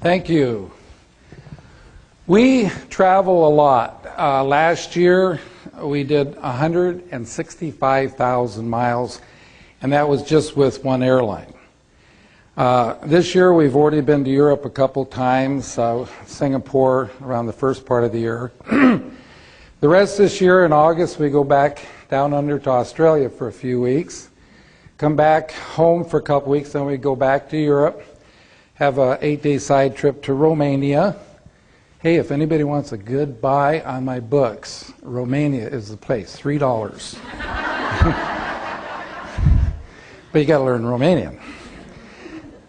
Thank you. We travel a lot. Last year we did 165,000 miles, and that was just with one airline. This year we've already been to Europe a couple times, Singapore around the first part of the year. The rest this year in August we go back down under to Australia for a few weeks, come back home for a couple weeks, then we go back to Europe, have an 8-day side trip to Romania. Hey, if anybody wants a good buy on my books, Romania is the place, $3. But you got to learn Romanian.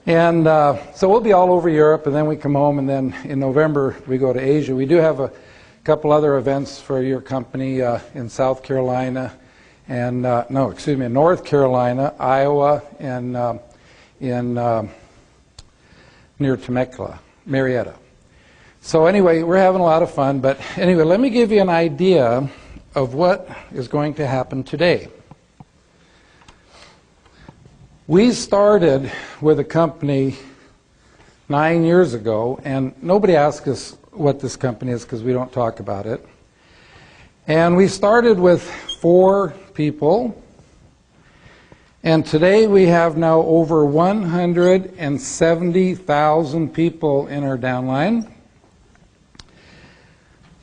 And so we'll be all over Europe, and then we come home, and then in November we go to Asia. We do have a couple other events for your company in South Carolina, and North Carolina, Iowa, and near Temecula, Marietta. So anyway, we're having a lot of fun, but anyway, let me give you an idea of what is going to happen today. We started with a company 9 years ago, and nobody asked us what this company is because we don't talk about it. And we started with 4 people, and today we have now over 170,000 people in our downline.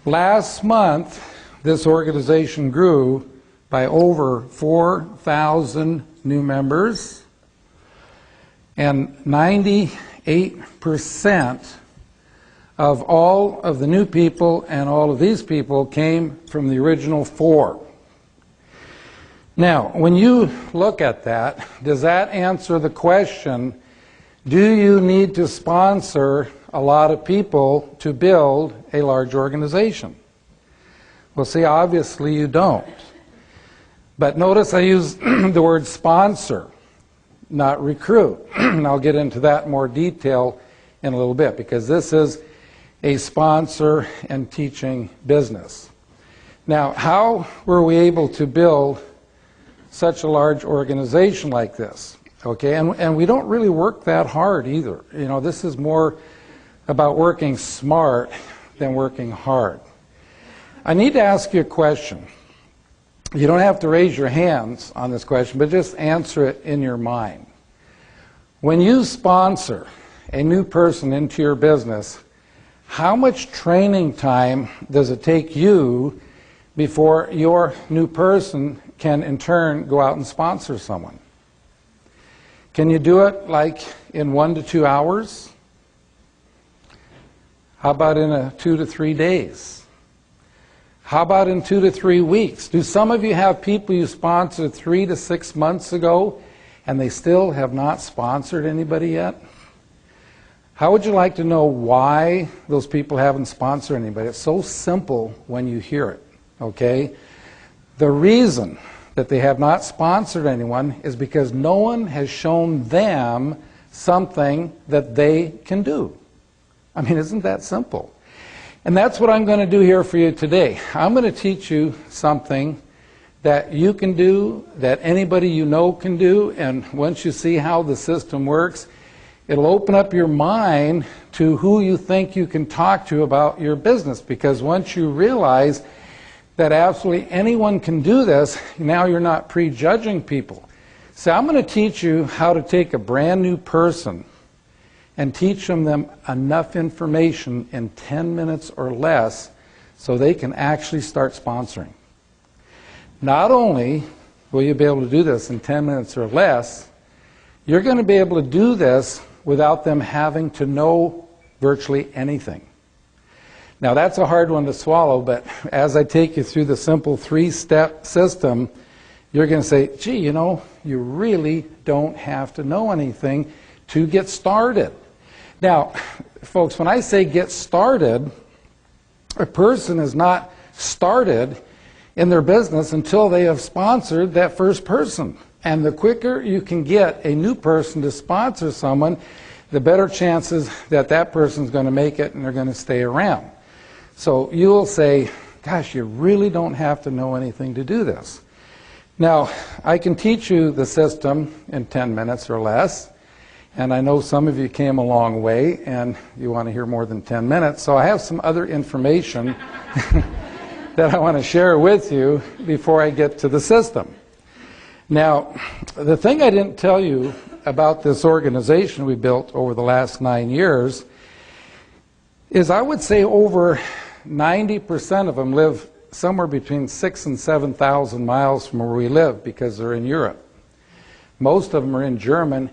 Last month, this organization grew by over 4,000 new members, and 98% of all of the new people and all of these people came from the original 4. Now, when you look at that, does that answer the question, do you need to sponsor a lot of people to build a large organization? Well, see, obviously you don't. But notice I use the word sponsor, not recruit. And I'll get into that in more detail in a little bit, because this is a sponsor and teaching business. Now, how were we able to build such a large organization like this? Okay, and we don't really work that hard either. You know, this is more about working smart than working hard. I need to ask you a question. You don't have to raise your hands on this question, but just answer it in your mind. When you sponsor a new person into your business, how much training time does it take you before your new person can in turn go out and sponsor someone? Can you do it like in 1 to 2 hours? How about in 2 to 3 days? How about in 2 to 3 weeks? Do some of you have people you sponsored 3 to 6 months ago and they still have not sponsored anybody yet? How would you like to know why those people haven't sponsored anybody? It's so simple when you hear it, okay? The reason that they have not sponsored anyone is because no one has shown them something that they can do. I mean, isn't that simple? And that's what I'm going to do here for you today. I'm going to teach you something that you can do, that anybody you know can do, and once you see how the system works, it'll open up your mind to who you think you can talk to about your business, because once you realize that absolutely anyone can do this, now you're not prejudging people. So I'm going to teach you how to take a brand new person and teach them enough information in 10 minutes or less so they can actually start sponsoring. Not only will you be able to do this in 10 minutes or less, you're going to be able to do this without them having to know virtually anything. Now that's a hard one to swallow, but as I take you through the simple 3-step system, you're going to say, gee, you know, you really don't have to know anything to get started. Now, folks, when I say get started, a person is not started in their business until they have sponsored that first person. And the quicker you can get a new person to sponsor someone, the better chances that that person's going to make it and they're going to stay around. So you'll say, gosh, you really don't have to know anything to do this. Now, I can teach you the system in 10 minutes or less. And I know some of you came a long way and you want to hear more than 10 minutes. So I have some other information that I want to share with you before I get to the system. Now, the thing I didn't tell you about this organization we built over the last 9 years is I would say over 90% of them live somewhere between 6,000 and 7,000 miles from where we live because they're in Europe. Most of them are in German.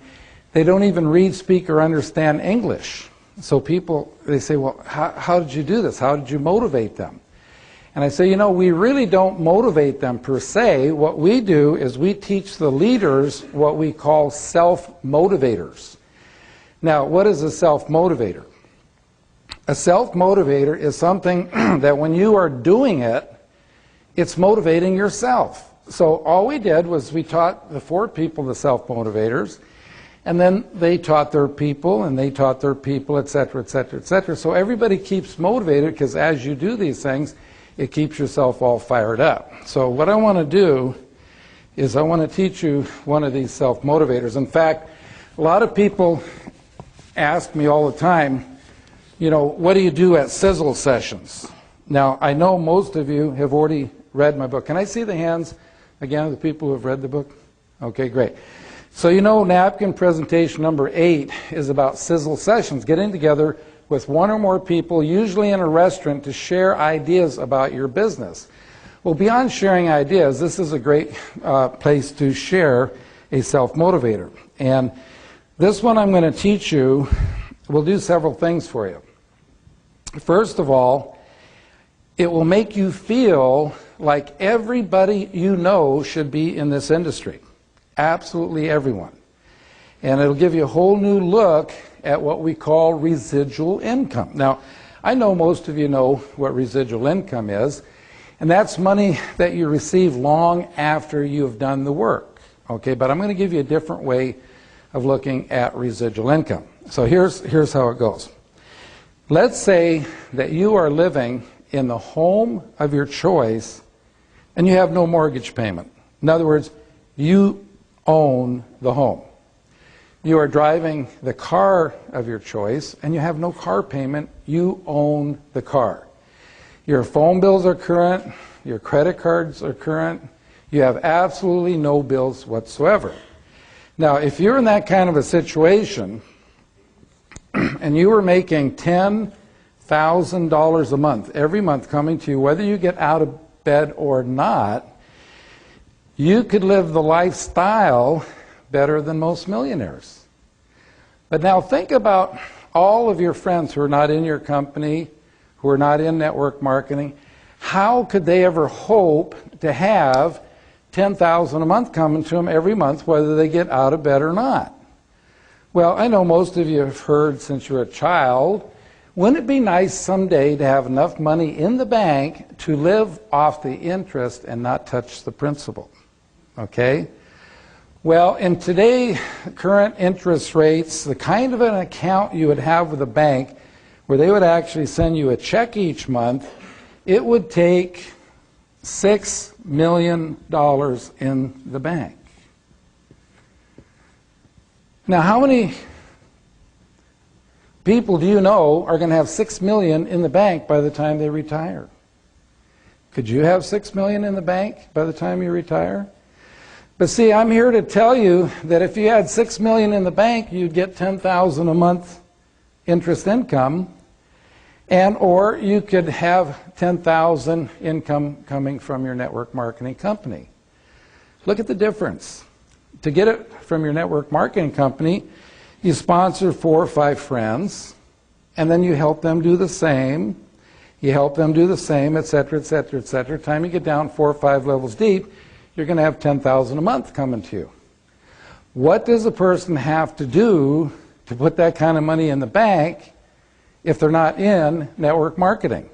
They don't even read, speak, or understand English. So people, they say, well, how did you do this? How did you motivate them? And I say, you know, we really don't motivate them per se. What we do is we teach the leaders what we call self-motivators. Now, what is a self-motivator? A self-motivator is something that when you are doing it, it's motivating yourself. So all we did was we taught the 4 people the self-motivators, and then they taught their people, and they taught their people, et cetera, et cetera, et cetera. So everybody keeps motivated because as you do these things, it keeps yourself all fired up. So what I want to do is I want to teach you one of these self-motivators. In fact, a lot of people ask me all the time, you know, what do you do at sizzle sessions? Now, I know most of you have already read my book. Can I see the hands again of the people who have read the book? Okay, great. So you know napkin presentation number 8 is about sizzle sessions, getting together with 1 or more people, usually in a restaurant, to share ideas about your business. Well, beyond sharing ideas, this is a great place to share a self-motivator. And this one I'm going to teach you will do several things for you. First of all, it will make you feel like everybody you know should be in this industry. Absolutely everyone. And it'll give you a whole new look at what we call residual income. Now, I know most of you know what residual income is, and that's money that you receive long after you've done the work. Okay, but I'm going to give you a different way of looking at residual income. So here's how it goes. Let's say that you are living in the home of your choice and you have no mortgage payment. In other words, you own the home. You are driving the car of your choice and you have no car payment. You own the car. Your phone bills are current. Your credit cards are current. You have absolutely no bills whatsoever. Now, if you're in that kind of a situation and you were making $10,000 a month, every month coming to you, whether you get out of bed or not, you could live the lifestyle better than most millionaires. But now think about all of your friends who are not in your company, who are not in network marketing. How could they ever hope to have $10,000 a month coming to them every month, whether they get out of bed or not? Well, I know most of you have heard since you were a child, wouldn't it be nice someday to have enough money in the bank to live off the interest and not touch the principal? Okay? Well, in today, current interest rates, the kind of an account you would have with a bank where they would actually send you a check each month, it would take $6 million in the bank. Now, how many people do you know are going to have $6 million in the bank by the time they retire? Could you have $6 million in the bank by the time you retire? But see, I'm here to tell you that if you had $6 million in the bank, you'd get $10,000 a month interest income, and or you could have $10,000 income coming from your network marketing company. Look at the difference. To get it from your network marketing company, you sponsor 4 or 5 friends, and then you help them do the same. You help them do the same, et cetera, et cetera, et cetera. Time you get down 4 or 5 levels deep, you're going to have $10,000 a month coming to you. What does a person have to do to put that kind of money in the bank if they're not in network marketing?